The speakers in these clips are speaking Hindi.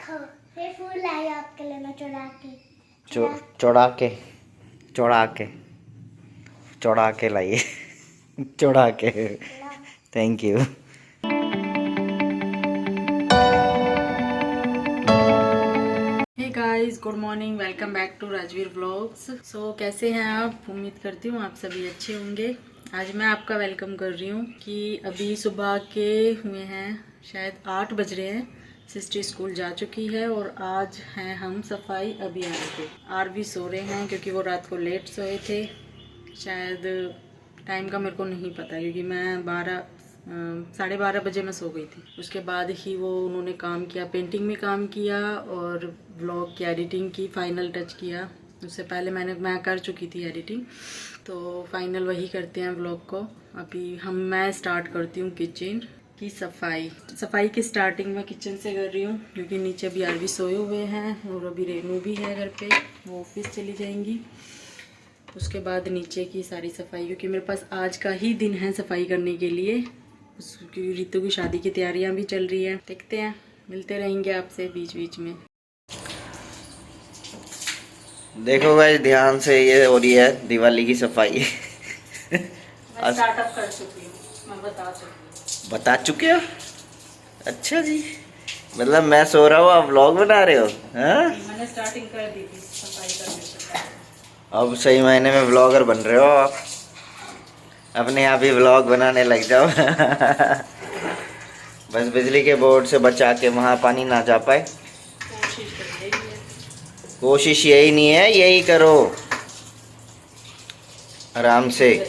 देखो ये फूल लाई आपके लिए मैं चुरा के चौड़ा के चौड़ा के चौड़ा के लाइए चौड़ा के। Thank you. Hey guys, good morning, welcome back to Rajveer vlogs. So कैसे हैं आप? उम्मीद करती हूँ आप सभी अच्छे होंगे। आज मैं आपका वेलकम कर रही हूँ कि अभी सुबह के हुए हैं शायद 8 बज रहे हैं। सिस्टर स्कूल जा चुकी है और आज हैं हम सफाई अभियान पे। आरवी सो रहे हैं क्योंकि वो रात को लेट सोए थे। शायद टाइम का मेरे को नहीं पता क्योंकि मैं 12:30 बजे मैं सो गई थी। उसके बाद ही वो उन्होंने काम किया, पेंटिंग में काम किया और व्लॉग की एडिटिंग की, फाइनल टच किया। उससे पहले मैं कर चुकी थी एडिटिंग, तो फाइनल वही करते हैं व्लॉग को। अभी मैं स्टार्ट करती हूँ किचन की सफाई की स्टार्टिंग मैं किचन से कर रही हूँ क्योंकि नीचे अभी आरवी सोए हुए हैं और अभी रेनू भी है घर पे, वो ऑफिस चली जाएंगी। उसके बाद नीचे की सारी सफाई, क्योंकि मेरे पास आज का ही दिन है सफाई करने के लिए। उसकी रितु की शादी की तैयारियां भी चल रही हैं। देखते हैं, मिलते रहेंगे आपसे बीच बीच में। देखो गाइस, ध्यान से, ये हो रही है दिवाली की सफाई। मैं स्टार्टअप कर चुकी हूँ, मैं बता चुके हो? अच्छा जी, मतलब मैं सो रहा हूँ, आप व्लॉग बना रहे हो? हाँ, मैंने स्टार्टिंग कर दी थी सफाई करने से पहले। अब सही मायने में व्लॉगर बन रहे हो आप। अपने आप ही व्लॉग बनाने लग जाओ। बस बिजली के बोर्ड से बचा के वहाँ पानी ना जा पाए। कोशिश यही नहीं है, यही करो आराम से।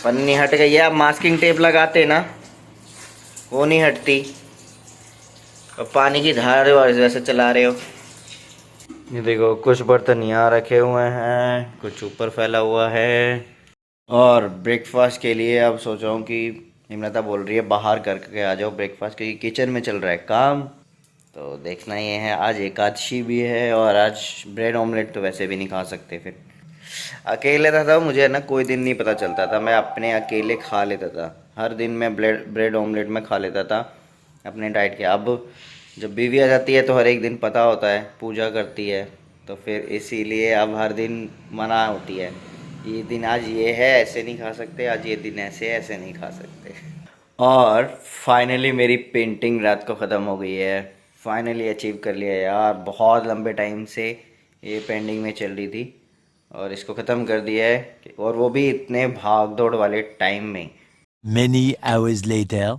पन्नी हट गई है, आप मास्किंग टेप लगाते ना, वो नहीं हटती। और पानी की धार वैसे चला रहे हो। ये देखो, कुछ बर्तन यहाँ रखे हुए हैं, कुछ ऊपर फैला हुआ है। और ब्रेकफास्ट के लिए अब सोच रहा हूँ कि हिमलता बोल रही है बाहर करके आ जाओ ब्रेकफास्ट, क्योंकि किचन में चल रहा है काम। तो देखना ये है, आज एकादशी भी है और आज ब्रेड ऑमलेट तो वैसे भी नहीं खा सकते। फिर अकेले था मुझे ना कोई दिन नहीं पता चलता था, मैं अपने अकेले खा लेता था। हर दिन मैं ब्रेड ऑमलेट में खा लेता था अपने डाइट के। अब जब बीवी आ जाती है तो हर एक दिन पता होता है, पूजा करती है, तो फिर इसीलिए अब हर दिन मना होती है। ये दिन आज ये है, ऐसे नहीं खा सकते, आज ये दिन ऐसे है, ऐसे नहीं खा सकते। और फाइनली मेरी पेंटिंग रात को ख़त्म हो गई है। फाइनली अचीव कर लिया यार, बहुत लंबे टाइम से ये पेंडिंग में चल रही थी और इसको ख़त्म कर दिया है, और वो भी इतने भाग दौड़ वाले टाइम में। Many hours later.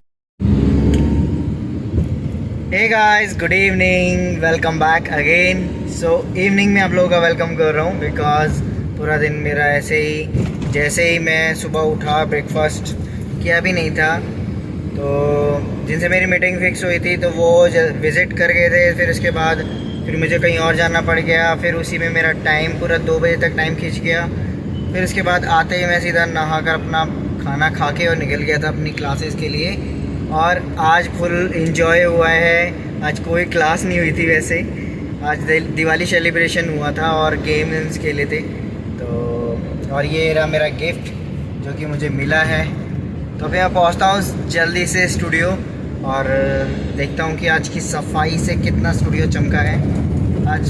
Hey guys, good evening, welcome back again. So evening में आप लोगों का वेलकम कर रहा हूँ बिकॉज़ पूरा दिन मेरा ऐसे ही, जैसे ही मैं सुबह उठा ब्रेकफास्ट किया भी नहीं था, तो जिनसे मेरी मीटिंग फिक्स हुई थी तो वो विज़िट कर गए थे। फिर उसके बाद फिर मुझे कहीं और जाना पड़ गया, फिर उसी में मेरा टाइम पूरा 2 बजे तक टाइम खींच गया। फिर उसके बाद आते ही मैं सीधा नहा कर अपना खाना खा के और निकल गया था अपनी क्लासेस के लिए। और आज फुल एंजॉय हुआ है। आज कोई क्लास नहीं हुई थी वैसे, आज दिवाली सेलिब्रेशन हुआ था और गेम्स खेले थे। तो और ये रहा मेरा गिफ्ट जो कि मुझे मिला है। तो अभी मैं पहुंचता हूँ जल्दी से स्टूडियो और देखता हूँ कि आज की सफाई से कितना स्टूडियो चमका है। आज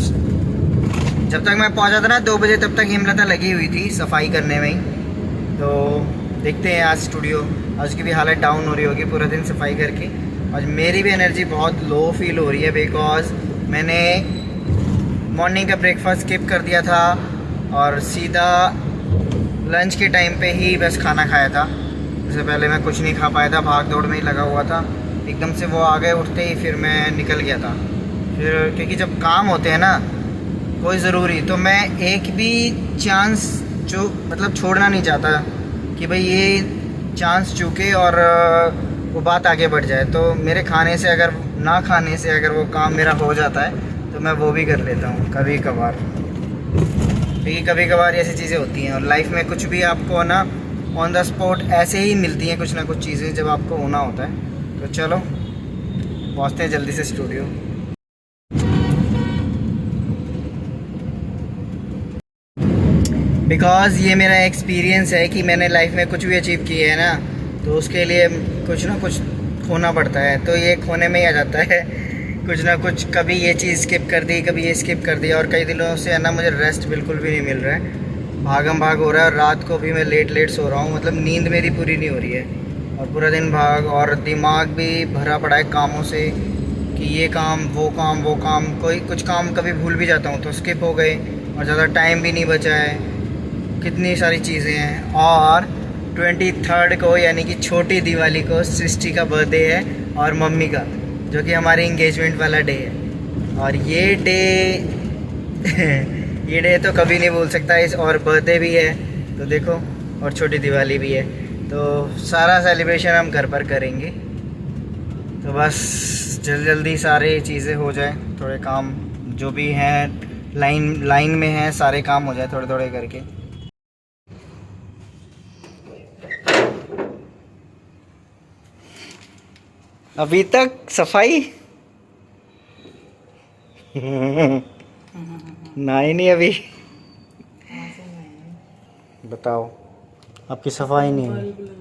जब तक मैं पहुंचा था ना 2 बजे, तब तक हिमलता लगी हुई थी सफाई करने में ही। तो देखते हैं आज स्टूडियो, आज की भी हालत डाउन हो रही होगी पूरा दिन सफाई करके। आज मेरी भी एनर्जी बहुत लो फील हो रही है बिकॉज़ मैंने मॉर्निंग का ब्रेकफास्ट स्किप कर दिया था और सीधा लंच के टाइम पे ही बस खाना खाया था। इससे पहले मैं कुछ नहीं खा पाया था, भाग दौड़ में ही लगा हुआ था। एकदम से वो आ गए उठते ही, फिर मैं निकल गया था। फिर क्योंकि जब काम होते हैं ना कोई ज़रूरी, तो मैं एक भी चांस जो मतलब छोड़ना नहीं चाहता कि भाई ये चांस चूके और वो बात आगे बढ़ जाए। तो मेरे खाने से, अगर ना खाने से अगर वो काम मेरा हो जाता है तो मैं वो भी कर लेता हूँ कभी कभार, क्योंकि कभी कभार ऐसी चीज़ें होती हैं। और लाइफ में कुछ भी आपको ना ऑन द स्पॉट ऐसे ही मिलती हैं कुछ ना कुछ चीज़ें जब आपको होना होता है। तो चलो पहुँचते हैं जल्दी से स्टूडियो। बिकॉज़ ये मेरा एक्सपीरियंस है कि मैंने लाइफ में कुछ भी अचीव किया है ना, तो उसके लिए कुछ ना कुछ खोना पड़ता है। तो ये खोने में ही आ जाता है कुछ ना कुछ, कभी ये चीज़ स्किप कर दी, कभी ये स्किप कर दिया, और कई दिनों से है ना मुझे रेस्ट बिल्कुल भी नहीं मिल रहा है। भागम भाग हो रहा है, रात को भी मैं लेट लेट सो रहा हूँ, मतलब नींद मेरी पूरी नहीं हो रही है, और पूरा दिन भाग, और दिमाग भी भरा पड़ा है कामों से कि ये काम वो काम, कोई कुछ काम कभी भूल भी जाता हूँ तो स्किप हो गए, और ज़्यादा टाइम भी नहीं बचा है। कितनी सारी चीज़ें हैं। और 23 को यानी कि छोटी दिवाली को सृष्टि का बर्थडे है और मम्मी का, जो कि हमारी इंगेजमेंट वाला डे है। और ये डे ये डे तो कभी नहीं भूल सकता इस, और बर्थडे भी है तो देखो, और छोटी दिवाली भी है, तो सारा सेलिब्रेशन हम घर पर करेंगे। तो बस जल्दी सारे चीज़ें हो जाए, थोड़े काम जो भी हैं लाइन में हैं सारे काम हो जाए थोड़े थोड़े करके। अभी तक सफाई नहीं नहीं अभी बताओ, आपकी सफाई नहीं है।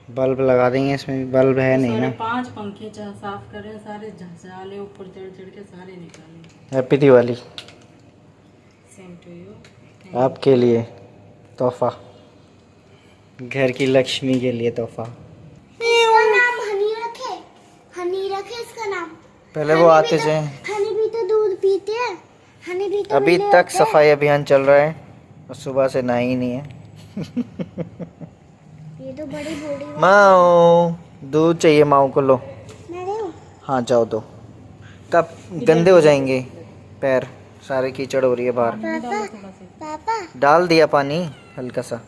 बल्ब लगा देंगे, इसमें भी बल्ब है नहीं ना। 5 पंखे साफ करें, सारे झाले ऊपर चढ़ चढ़ के सारे निकाले। Happy Diwali. Same to you. आपके लिए तोहफा, घर की लक्ष्मी के लिए तोहफा। इसका नाम हनी रखे, हनी रखे इसका नाम। पहले वो आते जाए। हनी भी तो दूध पीते हैं, हनी भी तो अभी बिल्ली तक होते हैं। सफाई अभियान चल रहा है और सुबह से नहा ही नहीं है। ये तो बड़ी बूढ़ी बात माओ, दूध चाहिए माओ को, लो। है। मैं दूँ? हाँ जाओ दो, कब गंदे हो जाएंगे पैर, सारे कीचड़ हो रही है बाहर। पापा, पापा, डाल दिया पानी हल्का सा।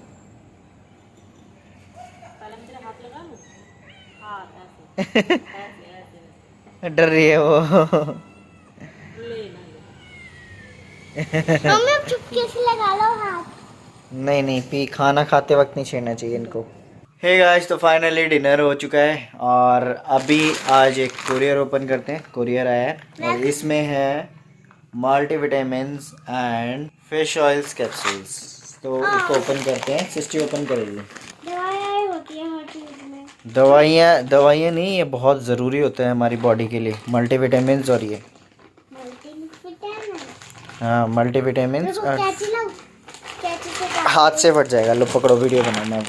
डर रही है वो। मम्मी अब चुपके से लगा लो हाथ। नहीं नहीं, पी खाना खाते वक्त नहीं छेड़ना चाहिए इनको। हे गाइस, तो फाइनली डिनर हो चुका है और अभी आज एक कुरियर ओपन करते हैं। कुरियर आया है और इसमें है multivitamins and fish oils capsules. तो इसको ओपन करते हैं, सिस्टी ओपन करेगी। दवाइयाँ होती है हर चीज में। दवाइयाँ नहीं, ये बहुत ज़रूरी होता है हमारी बॉडी के लिए, मल्टीविटामिन्स। और ये मल्टीविटामिन। हाँ, मल्टीविटामिन्स। देखो और कैंची लो, कैंची से काट। हाथ से फट जाएगा, लो पकड़ो, वीडियो बनाना है।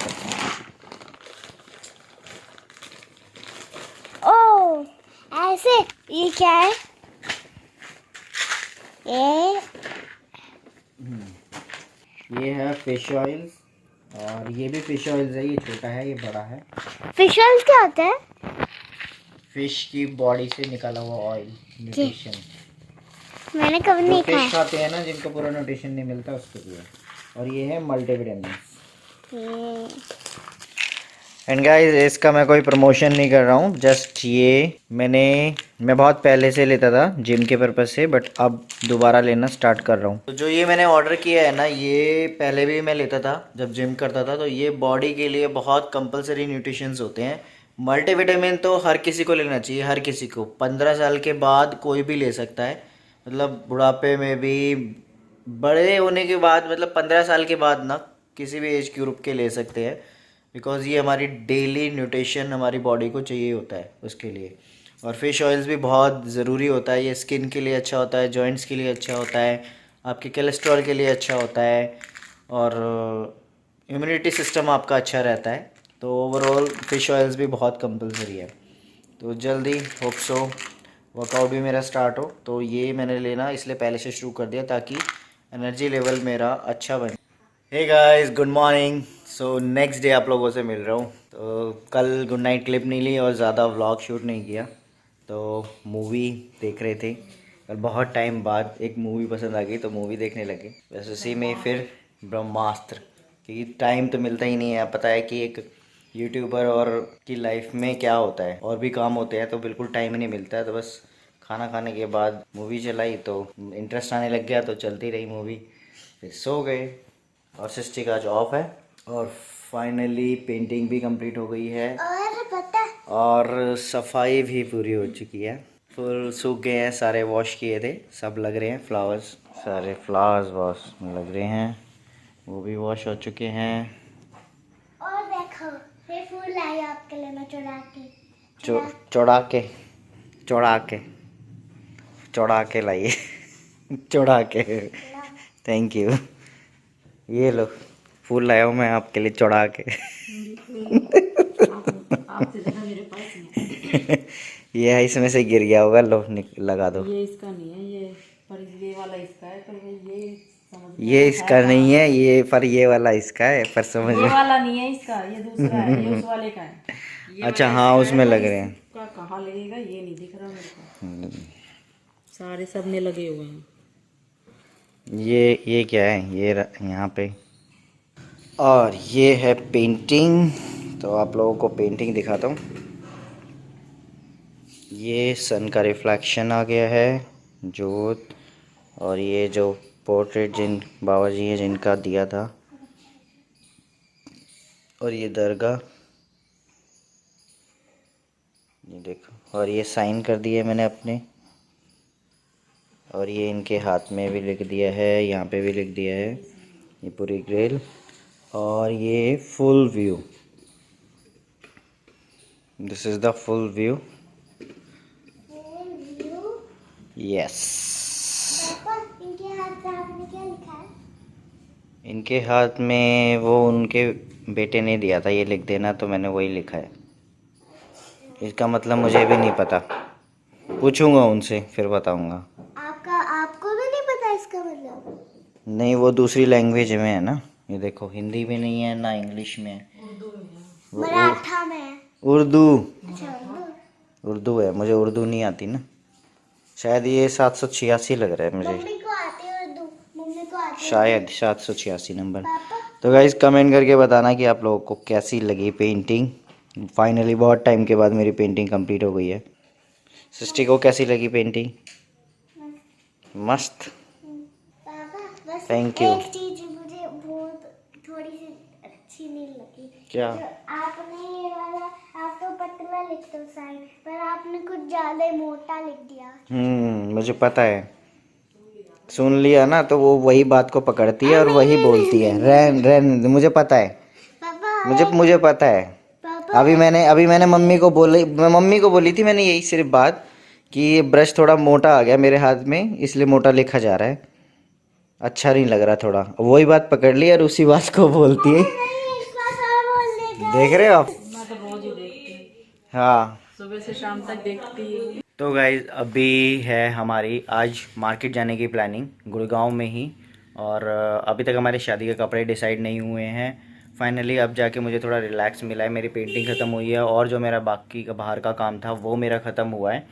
ओ ऐसे, ये क्या है? ये है फिश ऑयल्स, और ये भी फिश ऑयल्स है, ये छोटा है ये बड़ा है। फिश ऑयल क्या होता है? फिश की बॉडी से निकाला हुआ ऑयल, न्यूट्रिशन। मैंने कभी नहीं फिश खाया। खाते हैं ना जिनको पूरा न्यूट्रिशन नहीं मिलता, उसके लिए। और ये है मल्टीविटामिन्स। एंड गाइस, इसका मैं कोई प्रमोशन नहीं कर रहा हूँ, जस्ट ये मैं बहुत पहले से लेता था जिम के पर्पज़ से, बट अब दोबारा लेना स्टार्ट कर रहा हूँ। तो जो ये मैंने ऑर्डर किया है ना, ये पहले भी मैं लेता था जब जिम करता था, तो ये बॉडी के लिए बहुत कंपलसरी न्यूट्रिशंस होते हैं। मल्टीविटामिन तो हर किसी को लेना चाहिए, हर किसी को। 15 साल के बाद कोई भी ले सकता है, मतलब बुढ़ापे में भी, बड़े होने के बाद, मतलब 15 साल के बाद ना, किसी भी एज ग्रुप के ले सकते हैं, बिकॉज़ ये हमारी डेली न्यूट्रिशन हमारी बॉडी को चाहिए होता है उसके लिए। और फिश ऑयल्स भी बहुत ज़रूरी होता है, ये स्किन के लिए अच्छा होता है, जॉइंट्स के लिए अच्छा होता है, आपके कोलेस्ट्रॉल के लिए अच्छा होता है, और इम्यूनिटी सिस्टम आपका अच्छा रहता है। तो ओवरऑल फ़िश ऑयल्स भी बहुत कंपलसरी है। तो जल्दी होप सो वर्कआउट भी मेरा स्टार्ट हो, तो ये मैंने लेना इसलिए पहले से शुरू कर दिया ताकि एनर्जी लेवल मेरा अच्छा बने। Hey guys, good morning. So next day आप लोगों से मिल रहा हूँ। तो कल गुड नाइट क्लिप नहीं ली और ज़्यादा व्लॉग शूट नहीं किया, तो मूवी देख रहे थे। और बहुत टाइम बाद एक मूवी पसंद आ गई तो मूवी देखने लगे। बस उसी में फिर ब्रह्मास्त्र, क्योंकि टाइम तो मिलता ही नहीं है। पता है कि एक यूट्यूबर और की लाइफ में क्या होता है, और भी काम होते हैं, तो बिल्कुल टाइम ही नहीं मिलता है। तो बस खाना खाने के बाद मूवी चलाई तो इंटरेस्ट आने लग गया, तो चलती रही मूवी, फिर सो गए। और सृष्टि का आज ऑफ है। और फाइनली पेंटिंग भी कंप्लीट हो गई है और पता, और सफाई भी पूरी हो चुकी है। फुल सूख गए हैं, सारे वॉश किए थे, सब लग रहे हैं फ्लावर्स, सारे फ्लावर्स वॉश लग रहे हैं, वो भी वॉश हो चुके हैं। और देखो ये फूल लाई आपके लिए मैं चुरा के। चौड़ा के चौड़ा के लाइए चौड़ा के। Thank you. ये लो फूल लाया हूँ मैं आपके लिए चौड़ा के। आपसे ज़्यादा मेरे पास नहीं ये है, इसमें से गिर गया होगा, लो लगा दो। है। ये इसका नहीं है ये, पर ये वाला इसका है, पर ये समझ में ये है इसका कहाँ नहीं से। है, ये पर ये वाला इसका है, पर समझ ये में। वाला नहीं है इसका, ये दूसरा है, ये उस वाले का है। ये अच्छा वाला हाँ, इसका है, उसमें पर लग रहे हैं। इसका कहाँ लगेगा ये नहीं दिख रहा मेरे को। सारे सब में लगे हुए हैं। ये क्या है, ये यहाँ पे। और ये है पेंटिंग, तो आप लोगों को पेंटिंग दिखाता हूँ। ये सन का रिफ्लेक्शन आ गया है, जोत। और ये जो पोर्ट्रेट जिन बाबा जी हैं जिनका दिया था, और ये दरगाह, ये देखो। और ये साइन कर दिए मैंने अपने। और ये इनके हाथ में भी लिख दिया है, यहाँ पे भी लिख दिया है, ये पूरी ग्रिल। और ये full view, this is the full view. Yes. पापा इनके हाथ में आपने क्या लिखा है? इनके हाथ में वो उनके बेटे ने दिया था, ये लिख देना, तो मैंने वही लिखा है। इसका मतलब मुझे भी नहीं पता, पूछूंगा उनसे फिर बताऊंगा। आपको भी नहीं पता इसका मतलब? नहीं, वो दूसरी लैंग्वेज में है ना, ये देखो, हिंदी में नहीं है ना इंग्लिश में है, मराठा में है। उर्दू। अच्छा उर्दू है, मुझे उर्दू नहीं आती ना। शायद ये 786 लग रहा है मुझे, मम्मी को आती है उर्दू, मम्मी को आती है। शायद 786 नंबर। पापा तो गाइस कमेंट करके बताना कि आप लोगों को कैसी लगी पेंटिंग। फाइनली बहुत टाइम के बाद मेरी पेंटिंग कंप्लीट हो गई है। सृष्टि को कैसी लगी पेंटिंग? मस्त। पापा बस Thank you. एक चीज मुझे बहुत थोड़ी सी अच्छी नहीं लगी। क्या? जो आपने ये वाला, आप तो पतला लिखते हो साइन, पर आपने कुछ ज्यादा ही मोटा लिख दिया। मुझे पता है, सुन लिया ना तो वो वही बात को पकड़ती है और वही बोलती है। रहन मुझे पता है, पापा मुझे पता है। पापा अभी मैंने मम्मी को बोली थी मैंने यही सिर्फ बात, कि ये ब्रश थोड़ा मोटा आ गया मेरे हाथ में, इसलिए मोटा लिखा जा रहा है, अच्छा नहीं लग रहा थोड़ा। वही बात पकड़ ली और उसी बात को बोलती है। नहीं, एक बात और बोल देगा। देख रहे हो आप? मैं तो रोज ही देखती हूँ, हाँ। सुबह से शाम तक देखती हूँ। तो गाइज अभी है हमारी आज मार्केट जाने की प्लानिंग, गुड़गांव में ही। और अभी तक हमारे शादी के कपड़े डिसाइड नहीं हुए हैं। फाइनली अब जाके मुझे थोड़ा रिलैक्स मिला है, मेरी पेंटिंग ख़त्म हुई है और जो मेरा बाकी का बाहर का काम था वो मेरा ख़त्म हुआ है।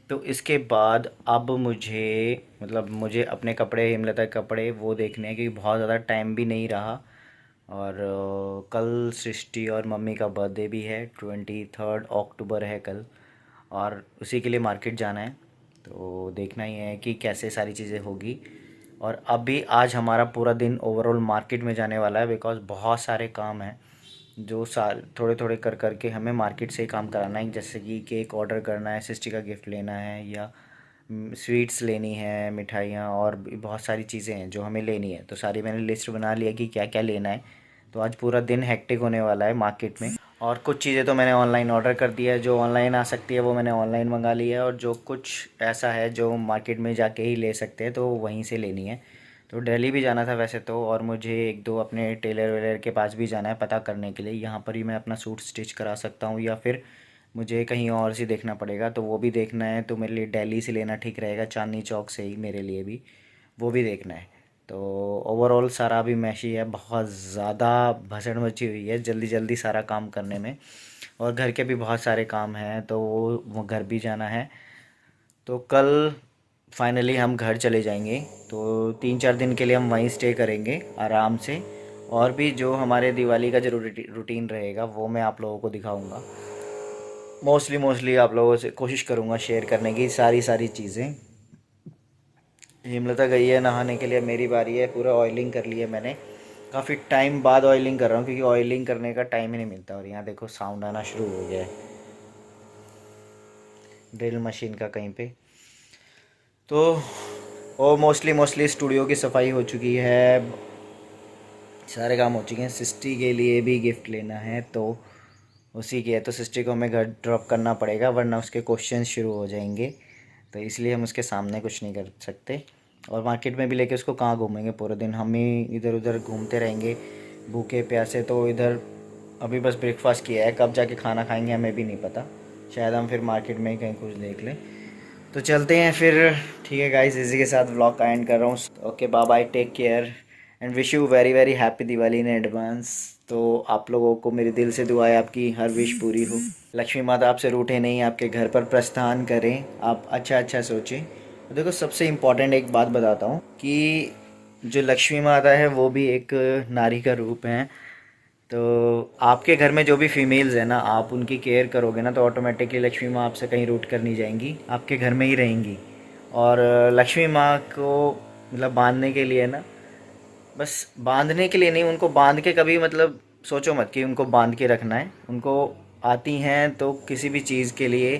तो इसके बाद अब मुझे अपने कपड़े, हिमलता के कपड़े वो देखने हैं, क्योंकि बहुत ज़्यादा टाइम भी नहीं रहा। और कल सृष्टि और मम्मी का बर्थडे भी है, 23 अक्टूबर है कल, और उसी के लिए मार्केट जाना है। तो देखना ही है कि कैसे सारी चीज़ें होगी। और अभी आज हमारा पूरा दिन ओवरऑल मार्केट में जाने वाला है, बिकॉज़ बहुत सारे काम हैं जो थोड़े थोड़े कर करके हमें मार्केट से ही काम कराना है। जैसे कि केक ऑर्डर करना है, सिस्टर का गिफ्ट लेना है, या स्वीट्स लेनी है, मिठाइयाँ, और भी बहुत सारी चीज़ें हैं जो हमें लेनी है। तो सारी मैंने लिस्ट बना लिया कि क्या क्या लेना है। तो आज पूरा दिन हेक्टिक होने वाला है मार्केट में। और कुछ चीज़ें तो मैंने ऑनलाइन ऑर्डर कर दिया है, जो ऑनलाइन आ सकती है वो मैंने ऑनलाइन मंगा ली है, और जो कुछ ऐसा है जो मार्केट में जाके ही ले सकते हैं तो वहीं से लेनी है। तो दिल्ली भी जाना था वैसे तो, और मुझे एक दो अपने टेलर वेलर के पास भी जाना है पता करने के लिए, यहाँ पर ही मैं अपना सूट स्टिच करा सकता हूँ या फिर मुझे कहीं और से देखना पड़ेगा, तो वो भी देखना है। तो मेरे लिए दिल्ली से लेना ठीक रहेगा, चांदनी चौक से ही मेरे लिए भी वो भी देखना है। तो ओवरऑल सारा भी मैशी है, बहुत ज़्यादा भसड़ मची हुई है जल्दी जल्दी सारा काम करने में, और घर के भी बहुत सारे काम हैं, तो वो घर भी जाना है। तो कल फाइनली हम घर चले जाएंगे, तो 3-4 दिन के लिए हम वहीं स्टे करेंगे आराम से। और भी जो हमारे दिवाली का जो रूटीन रहेगा वो मैं आप लोगों को दिखाऊंगा। मोस्टली आप लोगों से कोशिश करूंगा शेयर करने की सारी चीज़ें। हिमलता गई है नहाने के लिए, मेरी बारी है। पूरा ऑयलिंग कर लिया मैंने, काफ़ी टाइम बाद ऑयलिंग कर रहा हूँ क्योंकि ऑयलिंग करने का टाइम ही नहीं मिलता। और यहाँ देखो साउंड आना शुरू हो गया है ड्रिल मशीन का कहीं पे। तो और मोस्टली स्टूडियो की सफाई हो चुकी है, सारे काम हो चुके हैं। सिस्टी के लिए भी गिफ्ट लेना है तो उसी के है, तो सिस्टी को हमें घर ड्रॉप करना पड़ेगा वरना उसके क्वेश्चन शुरू हो जाएंगे। तो इसलिए हम उसके सामने कुछ नहीं कर सकते। और मार्केट में भी लेके उसको कहाँ घूमेंगे पूरे दिन, हम ही इधर उधर घूमते रहेंगे भूखे प्यासे। तो इधर अभी बस ब्रेकफास्ट किया है, कब जाके खाना खाएंगे हमें भी नहीं पता, शायद हम फिर मार्केट में ही कहीं कुछ देख लें। तो चलते हैं फिर, ठीक है गाइस, इसी के साथ व्लॉग का एंड कर रहा हूँ। Okay bye bye, take care and wish you very very happy Diwali in advance. तो आप लोगों को मेरे दिल से दुआ है आपकी हर विश पूरी हो, लक्ष्मी माता आपसे रूठे नहीं, आपके घर पर प्रस्थान करें, आप अच्छा सोचें। तो देखो सबसे इम्पॉर्टेंट एक बात बताता हूँ कि जो लक्ष्मी माता है वो भी एक नारी का रूप है। तो आपके घर में जो भी फीमेल्स है ना, आप उनकी केयर करोगे ना, तो ऑटोमेटिकली लक्ष्मी माँ आपसे कहीं रूठ कर नहीं जाएंगी, आपके घर में ही रहेंगी। और लक्ष्मी माँ को मतलब बांधने के लिए ना, बस बांधने के लिए नहीं, उनको बांध के कभी मतलब सोचो मत कि उनको बांध के रखना है। उनको आती हैं तो किसी भी चीज़ के लिए,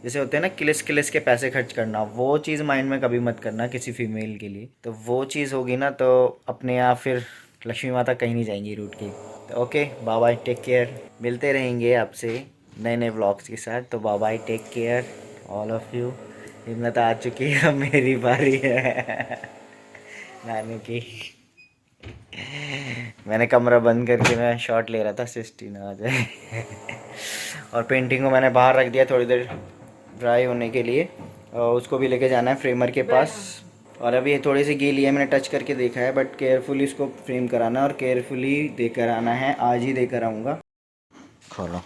जैसे होते हैं ना किलिस के पैसे खर्च करना, वो चीज़ माइंड में कभी मत करना किसी फीमेल के लिए। तो वो चीज़ होगी ना तो अपने आप फिर लक्ष्मी माता कहीं नहीं जाएंगी रूठ के। तो okay bye bye, take care, मिलते रहेंगे आपसे नए नए व्लॉग्स के साथ। तो bye bye, take care all of you. हिम्मत आ चुकी है, अब मेरी बारी है नानी की। मैंने कमरा बंद करके मैं शॉट ले रहा था, सृष्टि ना आ जाए और पेंटिंग को मैंने बाहर रख दिया थोड़ी देर ड्राई होने के लिए, और उसको भी लेके जाना है फ्रेमर के पास। और अभी ये थोड़ी सी गीली है, मैंने टच करके देखा है, बट केयरफुली इसको फ्रेम कराना है और केयरफुली देकर आना है, आज ही देकर आऊँगा। खोलो,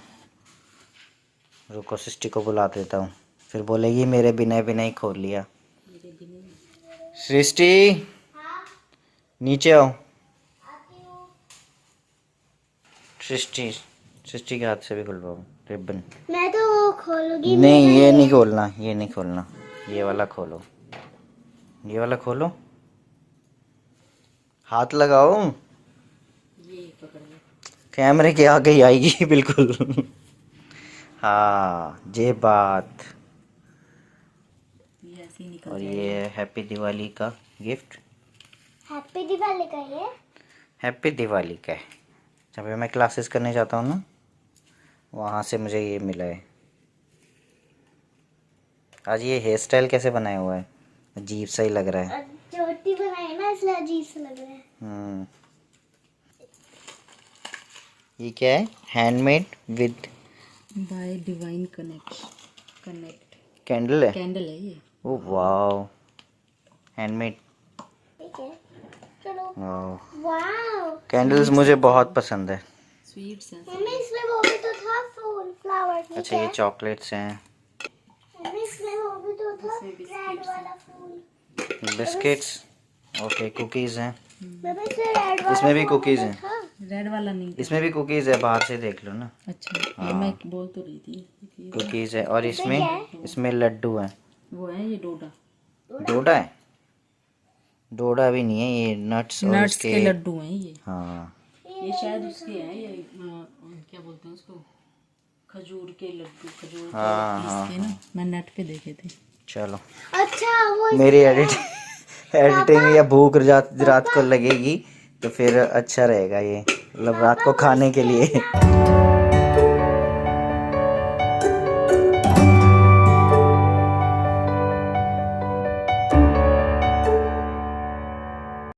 रुको सृष्टि को बुला देता हूँ, फिर बोलेगी मेरे बिना ही खोल लिया। सृष्टि नीचे आओ। सृष्टि के हाथ से भी खुलवाओ रिबन। मैं तो वो खोलूंगी नहीं ये नहीं खोलना, ये नहीं खोलना, ये वाला खोलो, ये वाला खोलो, हाथ लगाओ, कैमरे के आगे ही आएगी बिल्कुल हाँ ये बात। और ये हैप्पी दिवाली का गिफ्ट, हैप्पी दिवाली का ये हैप्पी दिवाली का है। जब मैं क्लासेस करने जाता हूँ ना, वहाँ से मुझे ये मिला है। आज ये हेयर स्टाइल कैसे बनाया हुआ है, अजीब सा ही लग रहा है। चोटी बनाई ना इसलिए अजीब सा लग रहा है। ये क्या है, handmade with by divine connect candle है, कैंडल है ये। Oh wow, handmade. ठीक है चलो। वाओ, वाओ कैंडल्स मुझे बहुत पसंद है। स्वीट्स हैं। मम्मी इसमें वो भी तो था फूल फ्लावर। अच्छा ये चॉकलेट्स हैं, मम्मी इसमें वो भी तो था रेड वाला फूल। बिस्किट्स, ओके कुकीज़ हैं, मम्मी इसमें रेड वाला इसमें भी फूल कुकीज़ तो हैं, था। रेड वाला नहीं था। इसमें भी कुकीज़ है, बाहर से देख लो ना। अच्छा ये मैं बोल तो रही थी कुकीज़ है, और इसमें लड्डू हैं। वो है ये डोडा। डोडा है, डोडा भी नहीं है, ये नट्स और नट्स इसके के लड्डू हैं ये। हाँ ये शायद उसके हैं, ये क्या बोलते हैं उसको, खजूर के लड्डू, खजूर के पीस के ना, मैं नेट पे देखे थे। चलो अच्छा वो मेरी एडिटिंग या भूख रात को लगेगी तो फिर अच्छा रहेगा ये, मतलब रात को खाने के लिए